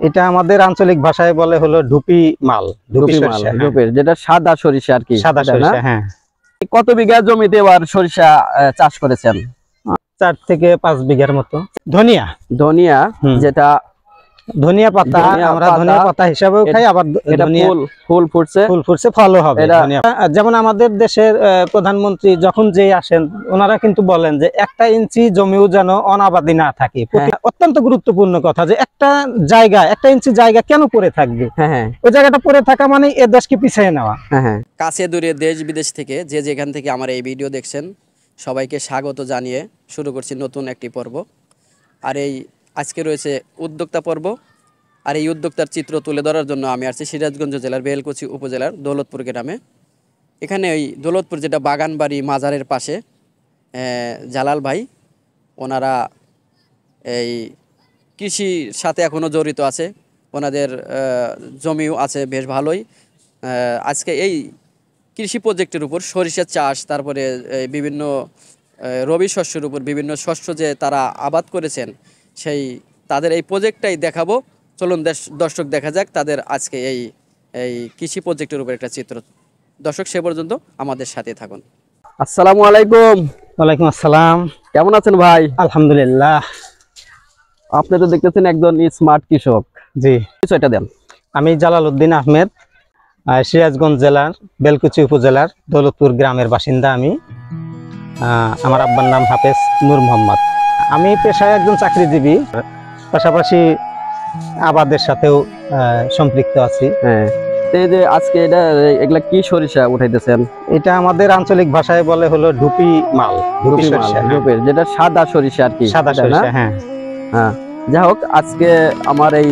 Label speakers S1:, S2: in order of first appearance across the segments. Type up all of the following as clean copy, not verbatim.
S1: এটা আমাদের আঞ্চলিক ভাষায় বলে হলো ঢুপি মাল, ঢুপি সরিষা,
S2: ঢুপির যেটা সাদা সরিষা আর কি,
S1: সাদা সরিষা। হ্যাঁ,
S2: কত বিঘা জমিতে এবার সরিষা চাষ করেছেন?
S1: 4 থেকে 5 বিঘার মতো। ধনিয়া,
S2: ধনিয়া যেটা
S1: ধনিয়া পাতা, আমরা ধনিয়া পাতা হিসাবেও খাই, আবার
S2: ফুল ফুটছে
S1: ফলও হবে। যেমন আমাদের দেশের প্রধানমন্ত্রী যখন যেই আসেন ওনারা কিন্তু বলেন যে 1 ইঞ্চি জমিও যেন অনাবাদি না থাকে। অত্যন্ত গুরুত্বপূর্ণ কথা যে 1 ইঞ্চি জায়গা কেন পড়ে থাকবে, ওই জায়গাটা পড়ে থাকা মানে এ দেশকে পিছিয়ে নেওয়া।
S2: কাছে দূরে দেশ বিদেশ থেকে যে যেখান থেকে আমার এই ভিডিও দেখছেন সবাইকে স্বাগত জানিয়ে শুরু করছি নতুন একটি পর্ব। আর এই আজকে রয়েছে উদ্যোক্তা পর্ব। আর এই উদ্যোক্তার চিত্র তুলে ধরার জন্য আমি আসছি সিরাজগঞ্জ জেলার বেলকুচি উপজেলার দৌলতপুর গ্রামে। এখানে ওই দৌলতপুর যেটা বাগানবাড়ি মাজারের পাশে জালাল ভাই, ওনারা এই কৃষির সাথে এখনও জড়িত আছে, ওনাদের জমিও আছে বেশ ভালোই। আজকে এই কৃষি প্রজেক্টের উপর সরিষা চাষ, তারপরে বিভিন্ন রবি শস্যের উপর বিভিন্ন শস্য যে তারা আবাদ করেছেন সেই তাদের এই প্রজেক্টটাই দেখাবো। চলুন দর্শক দেখা যাক তাদের আজকে এই কৃষি প্রজেক্টের উপর একটা চিত্র। দর্শক সে পর্যন্ত আমাদের সাথে থাকুন। আসসালামু আলাইকুম।
S1: ওয়ালাইকুম আসসালাম।
S2: কেমন আছেন ভাই?
S1: আলহামদুলিল্লাহ।
S2: আপনি তো দেখতেছেন একজন স্মার্ট কৃষক।
S1: জি,
S2: এটা দেন।
S1: আমি জালাল উদ্দিন আহমেদ, সিরাজগঞ্জ জেলার বেলকুচি উপজেলার দৌলতপুর গ্রামের বাসিন্দা। আমি আমার আব্বার নাম হাফেজ নূর মোহাম্মদ। আমি পেশায় একজন চাকরিজীবী, পাশাপাশি আবাদের সাথেও সম্পৃক্ত আছি।
S2: এই যে আজকে এগুলা কি সরিষা উঠাইতেছেন?
S1: এটা আমাদের আঞ্চলিক ভাষায় বলে হলো ঢুপি মাল, ঢুপি সরিষা,
S2: যেটা সাদা সরিষা আর কি,
S1: সাদা সরিষা। হ্যাঁ,
S2: যাই হোক, আজকে আমার এই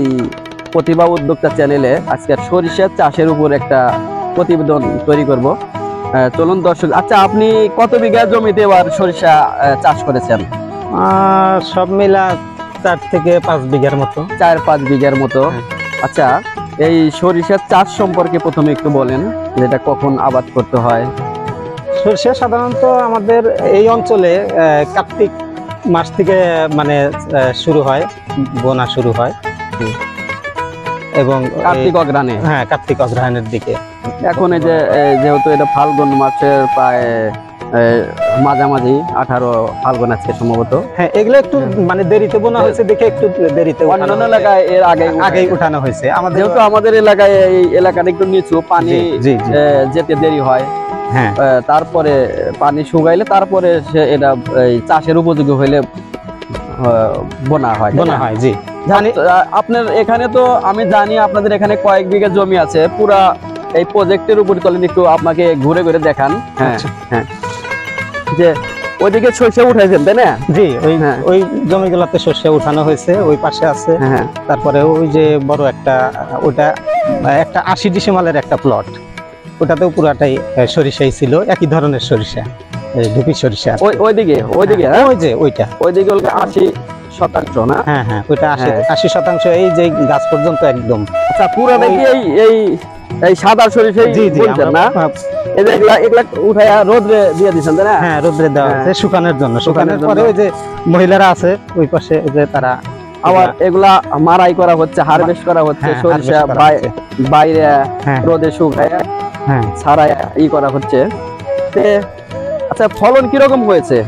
S2: প্রতিভা উদ্যোক্তা চ্যানেলে আজকে সরিষা চাষের উপর একটা প্রতিবেদন তৈরি করব। চলুন দর্শক। আচ্ছা, আপনি কত বিঘা জমিতে এবার সরিষা চাষ করেছেন?
S1: সব মিলা 4 থেকে 5 বিঘার মতো।
S2: 4-5 বিঘার মতো। আচ্ছা, এই সরিষার চাষ সম্পর্কে প্রথমে একটু বলেন, যেটা কখন আবাদ করতে হয়?
S1: সরিষা সাধারণত আমাদের এই অঞ্চলে কার্তিক মাস থেকে মানে শুরু হয়, বোনা শুরু হয়, এবং
S2: কার্তিক অগ্রহায়ণে।
S1: হ্যাঁ, কার্তিক অগ্রহায়ণের দিকে।
S2: এখন এই যে যেহেতু এটা ফাল্গুন মাসের প্রায় মাঝামাঝি, 18 ফাল্গুন আজকে সম্ভবত।
S1: হ্যাঁ, এগুলো একটু মানে দেরিতে বোনা হয়েছে দেখে একটু দেরিতে।
S2: অন্যান্য এলাকায় এর আগেই
S1: উঠানো হয়েছে।
S2: যেহেতু আমাদের এলাকায় এই এলাকাটা একটু নিচু, পানি যেতে দেরি হয়।
S1: হ্যাঁ,
S2: তারপরে পানি শুকাইলে তারপরে এটা চাষের উপযোগী হইলে বোনা হয়।
S1: জি।
S2: আপনার এখানে তো আমি জানি আপনাদের এখানে কয়েক বিঘা জমি আছে। পুরা এই প্রজেক্টের উপর চলেন একটু আপনাকে ঘুরে ঘুরে দেখান। হ্যাঁ, যে ওইদিকে সরষে উঠাইছেন তাই না?
S1: জি, ওই জমিগুলোতে সরষে উঠানো হয়েছে, ওই পাশে আছে। তারপরে ওই যে বড় ওটা একটা 80 ডিসিমালের একটা প্লট, ওটাতেও পুরাটাই সরিষাই ছিল, একই ধরনের সরিষা, ঢুপি সরিষা।
S2: ওইদিকে
S1: ওইটা
S2: 80% না?
S1: হ্যাঁ, ওইটা 80% এই যে গাছ পর্যন্ত একদম।
S2: আচ্ছা, পুরো নাকি এই সাদা সরিষাই বলছেন না? এগুলা উঠাইয়া রোদ্রে দিয়ে দিচ্ছেন তাই না?
S1: হ্যাঁ, রোদ্রে দেওয়া হচ্ছে শুকানোর জন্য। শুকানোর পরে ওই যে মহিলারা আছে ওই পাশে, যে তারা
S2: আবার এগুলা মারাই করা হচ্ছে, হারভেস্ট করা হচ্ছে, সরিষা বাইরে রোদে শুকাইয়া ছাড়াই করা হচ্ছে। আচ্ছা, ফলন কিরকম হয়েছে?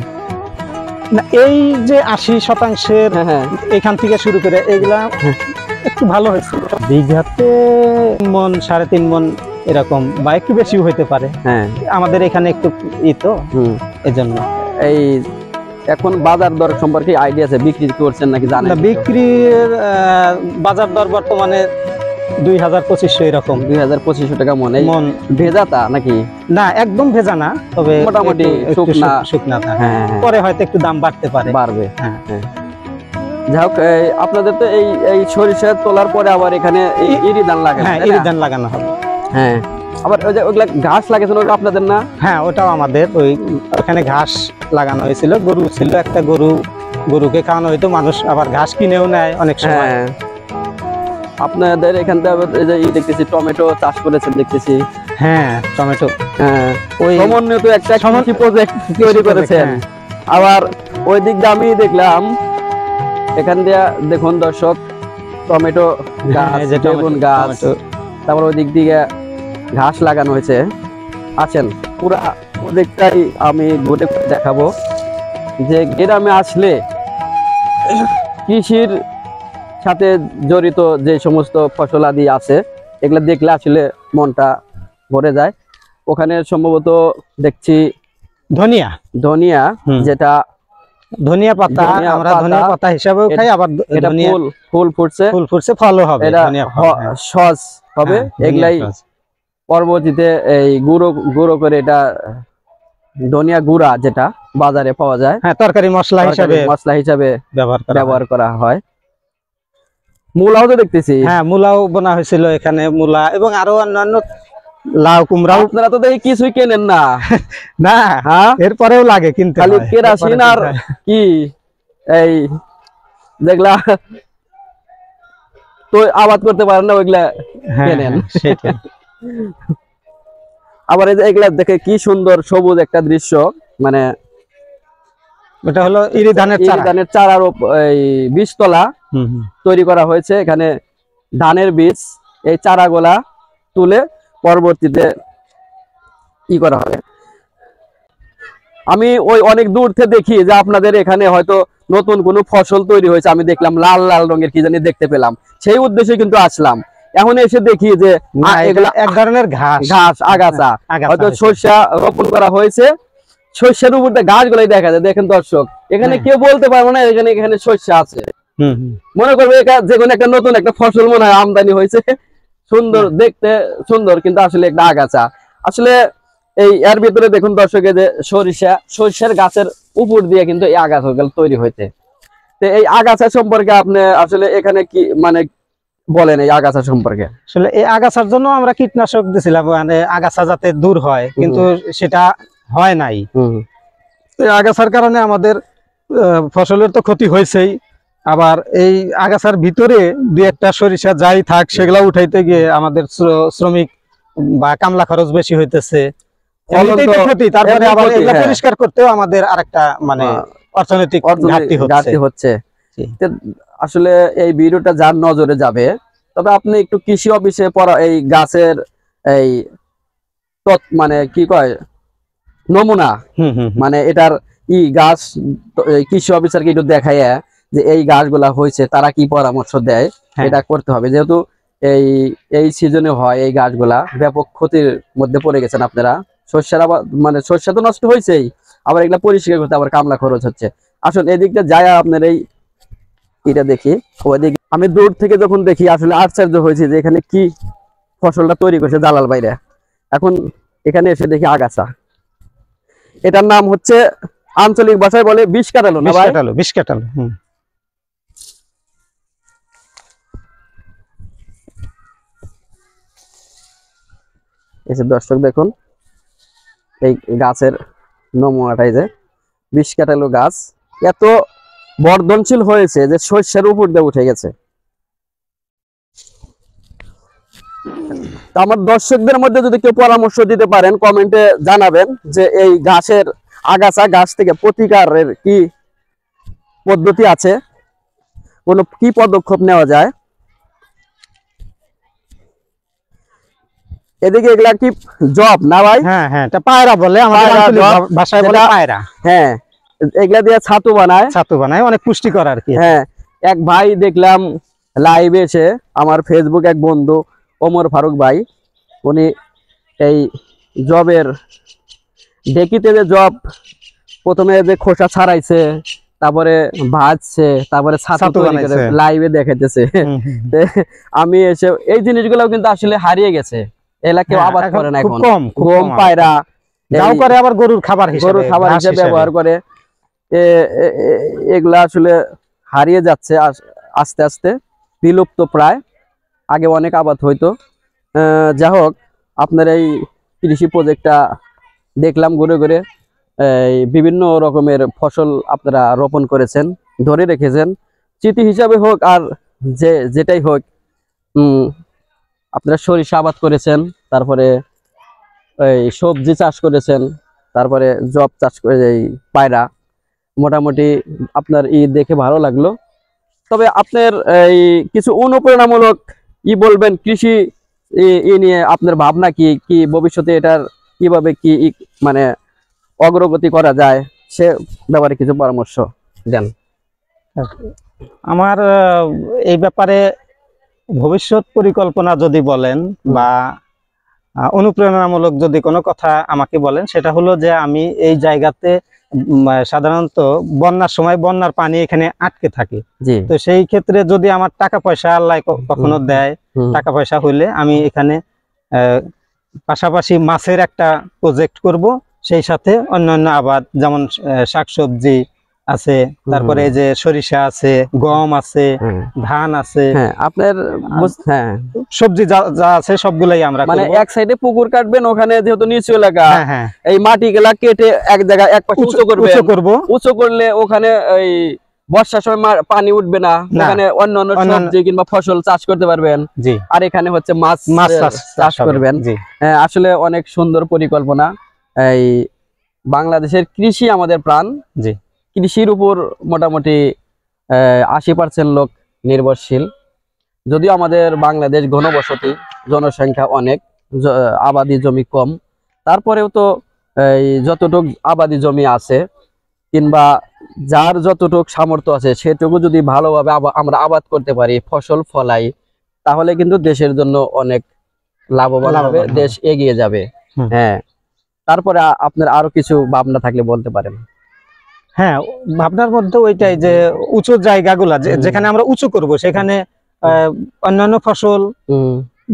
S1: না, এই যে 80% এখান থেকে শুরু করে এগুলা একটু ভালো হয়েছে। বিঘাতে মন 3.5 মন এরকম, বা একটু বেশিও হইতে পারে। আমাদের এখানে একটু এজন্য।
S2: এই এখন বাজার দর সম্পর্কে আইডিয়া আছে? বিক্রি করছেন নাকি জানেন?
S1: বিক্রির বাজার দর বর্তমানে 2000-2500 এরকম।
S2: 2000-2500 টাকা মন। ভেজাতা নাকি? না,
S1: একদম ভেজা না, তবে
S2: মোটামুটি শুকনা।
S1: পরে হয়তো একটু দাম বাড়তে পারে।
S2: যাই হোক, আপনাদের তো এই সরিষা তোলার পরে আবার এখানে ইরি ধান
S1: লাগানো হবে।
S2: হ্যাঁ, আবার ওই যে ওগুলা ঘাস লাগাইছেন, ওটা আপনাদের না?
S1: হ্যাঁ, ওটাও আমাদের। ওখানে ঘাস লাগানো হয়েছিল, গরু ছিল একটা, গরুকে খাওয়ানো হইতো। মানুষ আবার ঘাস কিনেও নেয় অনেক সময়।
S2: আপনাদের এখান থেকে দেখতেছি টমেটো চাষ করেছেন দেখতেছি।
S1: হ্যাঁ, টমেটো।
S2: ওই সমন্বিত একটা কৃষি প্রজেক্ট তৈরি করেছেন। আবার ওই দিক দিয়ে আমি দেখলাম, এখান দিয়ে দেখুন দর্শক, টমেটো গাছ,
S1: এই যে
S2: বেগুন
S1: টমেটো,
S2: গাছ,
S1: টমেটো।
S2: তারপর ওই দিক দিকে ঘাস লাগানো হয়েছে। আছেন পুরা প্রজেক্টটাই আমি ঘুরে ঘুরে দেখাবো, যে গ্রামে আসলে কৃষির সাথে জড়িত যে সমস্ত ফসলাদি আছে এগুলা দেখলে আসলে মনটা ভরে যায়। ওখানে সম্ভবত দেখছি
S1: ধনিয়া,
S2: ধনিয়া,
S1: হুম।
S2: যেটা
S1: ধনিয়া পাতা,
S2: ধনিয়া
S1: আমরা
S2: পাতা,
S1: ধনিয়া পাতা হিসাবেও খাই, আবার
S2: এটা
S1: ধনিয়া
S2: ফুল ফুল ফুটছে,
S1: ফুল ফুটছে, ফলও হবে,
S2: এটা
S1: ধনিয়া ফল, হ্যাঁ।
S2: সস হবে।
S1: হ্যাঁ, ধনিয়া
S2: এগুলাই
S1: সস।
S2: পরবর্তীতে এই গুঁড়ো গুঁড়ো করে এটা ধনিয়া গুঁড়া যেটা বাজারে পাওয়া যায়,
S1: হ্যাঁ, তরকারি মশলা
S2: তরকারি
S1: হিসাবে
S2: মশলা হিসাবে
S1: ব্যবহার
S2: করা হয়। মূলাও তো দেখতেছি,
S1: হ্যাঁ, মূলাও বোনা হয়েছিল এখানে, মূলা এবং আরো অন্যান্য লাউ কুমড়াও।
S2: আপনারা তো দেখি কিছুই কেনেন না,
S1: না,
S2: হ্যাঁ,
S1: এরপরেও লাগে কিনতে
S2: খালি
S1: হয়,
S2: কেরাসিন
S1: এরপরে
S2: আর
S1: কিনতে হয়।
S2: কি এই যেগুলা তো আবাদ করতে পারেন না ওইগুলা
S1: হ্যাঁ,
S2: কেনেন।
S1: হ্যাঁ, সেটাই।
S2: আবার এই যে এগুলা দেখে কি সুন্দর সবুজ একটা দৃশ্য, মানে
S1: ওটা হলো ইরি ধানের
S2: এই
S1: চারা।
S2: ধানের চারার এই বীজতলা
S1: হুম, হুম।
S2: তৈরি করা হয়েছে। এখানে ধানের বীজ, এই চারাগুলা তুলে পরবর্তীতে ই করা হবে। আমি ওই অনেক দূর থেকে দেখি যে আপনাদের এখানে হয়তো নতুন কোনো ফসল তৈরি হয়েছে, আমি দেখলাম লাল লাল রঙের কি জানি দেখতে পেলাম, সেই উদ্দেশ্যে কিন্তু আসলাম। এখন এসে দেখি যে
S1: না, এটা
S2: এগুলা
S1: এক ধরনের ঘাস,
S2: ঘাস, আগাছা,
S1: আগাছা
S2: হয়তো
S1: হয়েছে।
S2: সরষা রোপণ করা হয়েছে, শস্যের উপর দিয়ে গাছগুলাই দেখা যায়। দেখেন দর্শক, এখানে
S1: হ্যাঁ।
S2: কেউ বলতে পারবো না এখানে এখানে শস্য আছে,
S1: হুম, হুম।
S2: মনে করবে এটা যে কোনো একটা নতুন একটা ফসল মনে হয় আমদানি হয়েছে, সুন্দর দেখতে সুন্দর, কিন্তু আসলে একটা আগাছা। আসলে এই এর ভিতরে দেখুন দর্শকে যে সরিষার গাছের উপর দিয়ে কিন্তু এই আগাছাগুলো তৈরি হয়েছে। তো এই আগাছা সম্পর্কে আপনি আসলে এখানে কি মানে বলেন এই আগাছা সম্পর্কে?
S1: আসলে এই আগাছার জন্য আমরা কীটনাশক দিছিলাম, মানে আগাছা যাতে দূর হয়, কিন্তু সেটা হয় নাই। তো এই আগাছার কারণে আমাদের ফসলের তো ক্ষতি হয়েছেই, আবার এই আগাছার ভিতরে দুই একটা সরিষা যাই থাক সেগুলা উঠাইতে গিয়ে আমাদের শ্রমিক বা কামলা খরচ বেশি হইতেছে, এমনিতেই তো ক্ষতি, তারপরে আবার এগুলা পরিষ্কার করতেও আমাদের আরেকটা মানে অর্থনৈতিক ঘাটতি হচ্ছে।
S2: তো আসলে এই ভিডিওটা যার নজরে যাবে, তবে আপনি একটু কৃষি অফিসে পড়া এই গাছের এই মানে কি কয় নমুনা, মানে এটার গাছ কৃষি অফিসারকে একটু দেখায় যে এই গাছগুলা হয়েছে, তারা কি পরামর্শ দেয় এটা করতে হবে। যেহেতু এই সিজনে হয়, এই গাছগুলা ব্যাপক ক্ষতির মধ্যে পড়ে গেছেন আপনারা। শস্যের আবার মানে শস্য তো নষ্ট হয়েছেই, আবার এগুলা পরিষ্কার করতে আবার কামলা খরচ হচ্ছে। আসলে এদিকটা যায় আপনার এটা দেখি, ওইদিকে আমি দূর থেকে যখন দেখি আসলে আশ্চর্য হয়েছে যে এখানে কি ফসলটা তৈরি করছে দালাল বাইরে। এখন এখানে এসে দেখি আগাছা, এটার নাম হচ্ছে আঞ্চলিক ভাষায় বলে বিষ কাটালো, না ভাই?
S1: বিষ কাটালো।
S2: এসে দর্শক দেখুন এই গাছের নমুনাটাই, যে বিষ কাটালো গাছ এত বর্ধনশীল হয়েছে যে শস্যের উপর দিয়ে উঠে গেছে। আমার দর্শকদের মধ্যে যদি কেউ পরামর্শ দিতে পারেন কমেন্টে জানাবেন যে এই গাছের আগাছা গাছ থেকে প্রতিকারের কি পদ্ধতি আছে, কোনো কি পদক্ষেপ নেওয়া যায়। এদিকে এগুলা কি জব না ভাই?
S1: হ্যাঁ, হ্যাঁ, এটা পায়রা বলে, আমাদের আঞ্চলিক ভাষায় বলে পায়রা।
S2: হ্যাঁ, এগুলা দিয়ে ছাতু বানায়,
S1: অনেক পুষ্টিকর আর কি।
S2: হ্যাঁ, এক ভাই দেখলাম লাইভে এসে, আমার ফেসবুক এক বন্ধু ওমর ফারুক ভাই, উনি এই জবের ডেকিতে যে জব প্রথমে যে খোসা ছাড়াইছে, তারপরে ভাজছে, তারপরে ছাতু বানাইছে, লাইভে দেখাইতেছে। আমি এসে এই জিনিসগুলো কিন্তু আসলে হারিয়ে গেছে, এলা কেউ আবাদ করে না এখন, গম পায়রা
S1: যাও করে, আবার গরুর খাবার হিসেবে
S2: ব্যবহার করে। এগুলা আসলে হারিয়ে যাচ্ছে আস্তে আস্তে, বিলুপ্ত প্রায়। আগে অনেক আবাদ হইতো। যাই হোক, আপনার এই কৃষি প্রজেক্টটা দেখলাম ঘুরে ঘুরে, বিভিন্ন রকমের ফসল আপনারা রোপণ করেছেন, ধরে রেখেছেন, স্মৃতি হিসাবে হোক আর যেটাই হোক। আপনারা সরিষা আবাদ করেছেন, তারপরে এই সবজি চাষ করেছেন, তারপরে জব চাষ করে এই পায়রা। মোটামুটি আপনার দেখে ভালো লাগলো। তবে আপনার এই কিছু অনুপ্রেরণামূলক বলবেন কৃষি নিয়ে আপনার ভাবনা কি কি ভবিষ্যতে এটার কিভাবে কি মানে অগ্রগতি করা যায় সে ব্যাপারে কিছু পরামর্শ দেন।
S1: আমার এই ব্যাপারে ভবিষ্যৎ পরিকল্পনা যদি বলেন বা অনুপ্রেরণামূলক যদি কোনো কথা আমাকে বলেন, সেটা হলো যে আমি এই জায়গাতে সাধারণত বন্যার সময় বন্যার পানি এখানে আটকে থাকে। তো সেই ক্ষেত্রে যদি আমার টাকা পয়সা আল্লাহ কখনো দেয়, টাকা পয়সা হইলে আমি এখানে পাশাপাশি মাছের একটা প্রজেক্ট করব, সেই সাথে অন্যান্য আবাদ যেমন শাকসবজি আছে, তারপরে এই যে সরিষা আছে, গম আছে, ধান আছে,
S2: আপনার
S1: সবজি যা আছে সবগুলাই আমরা
S2: মানে এক সাইডে পুকুর কাটবেন, ওখানে যেহেতু নিচু এলাকা এই মাটি গুলা কেটে এক জায়গায় এক পাশে উঁচু করব, উঁচু করলে ওখানে এই বর্ষার সময় পানি উঠবে না, ওখানে অন্যান্য সবজি কিংবা ফসল চাষ করতে পারবেন। আর এখানে হচ্ছে মাছ চাষ করবেন। আসলে অনেক সুন্দর পরিকল্পনা। এই বাংলাদেশের কৃষি আমাদের প্রাণ। কৃষির উপর মোটামুটি 80% লোক নির্ভরশীল। যদিও আমাদের বাংলাদেশ ঘনবসতি, জনসংখ্যা অনেক, আবাদি জমি কম, তারপরেও তো এই যতটুক আবাদি জমি আছে কিংবা যার যতটুক সামর্থ্য আছে সেটুকু যদি ভালোভাবে আমরা আবাদ করতে পারি, ফসল ফলাই, তাহলে কিন্তু দেশের জন্য অনেক লাভবান হবে, দেশ এগিয়ে যাবে। তারপরে আপনার আরো কিছু ভাবনা থাকলে বলতে পারেন।
S1: ভাবনার মধ্যে ওইটাই যে উঁচু জায়গাগুলা যেখানে আমরা উঁচু করব, সেখানে অন্যান্য ফসল,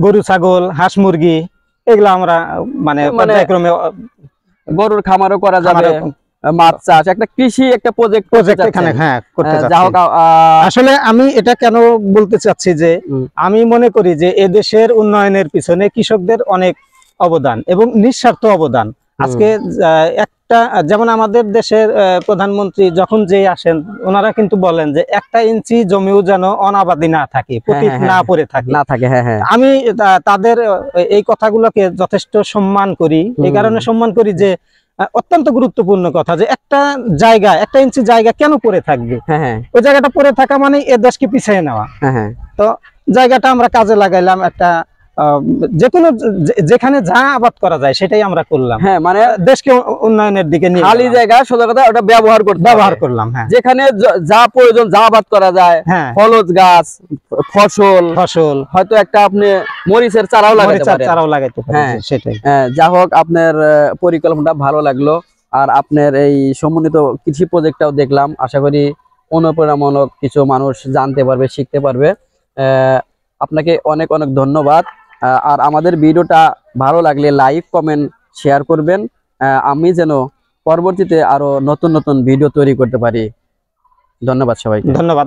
S1: গরু ছাগল, হাঁস মুরগি, এগুলো আমরা মানে পর্যায়ক্রমে
S2: গরুর খামারও করা যাবে, মাছ চাষ, একটা কৃষি একটা প্রজেক্ট
S1: এখানে করতে যাচ্ছি। আসলে আমি এটা কেন বলতে চাচ্ছি যে আমি মনে করি যে এদেশের উন্নয়নের পিছনে কৃষকদের অনেক অবদান এবং নিঃস্বার্থ অবদান। আজকে একটা যেমন আমাদের দেশের প্রধানমন্ত্রী যখন যে আসেন, ওনারা কিন্তু বলেন যে 1 ইঞ্চি জমিও যেন অনাবাদি না থাকে, পতিত না পড়ে থাকে। আমি তাদের এই কথাগুলোকে যথেষ্ট সম্মান করি। এই কারণে সম্মান করি যে অত্যন্ত গুরুত্বপূর্ণ কথা যে একটা জায়গা 1 ইঞ্চি জায়গা কেন পড়ে থাকবে, ওই জায়গাটা পড়ে থাকা মানে এ দেশকে পিছিয়ে নেওয়া। তো জায়গাটা আমরা কাজে লাগাইলাম, একটা যেকোনো যেখানে যা আবাদ করা যায় সেটাই আমরা করলাম।
S2: মানে
S1: দেশকে উন্নয়নের দিকে নিয়ে
S2: খালি জায়গা সোজা কথা ওটা ব্যবহার করলাম। যেখানে যা প্রয়োজন যা আবাদ করা যায়, ফলজ গাছ, ফসল, হয়তো একটা আপনি মরিচের চারাও লাগাইতে পারেন।
S1: সেটাই।
S2: যা হোক, আপনার পরিকল্পনাটা ভালো লাগলো। আর আপনার এই সমন্বিত কৃষি প্রজেক্টটাও দেখলাম, আশা করি অনুপ্রেরণামূলক কিছু মানুষ জানতে পারবে, শিখতে পারবে। আপনাকে অনেক অনেক ধন্যবাদ। আর আমাদের ভিডিওটা ভালো লাগলে লাইক, কমেন্ট, শেয়ার করবেন, আমি যেন পরবর্তীতে আরো নতুন নতুন ভিডিও তৈরি করতে পারি। ধন্যবাদ সবাইকে।
S1: ধন্যবাদ।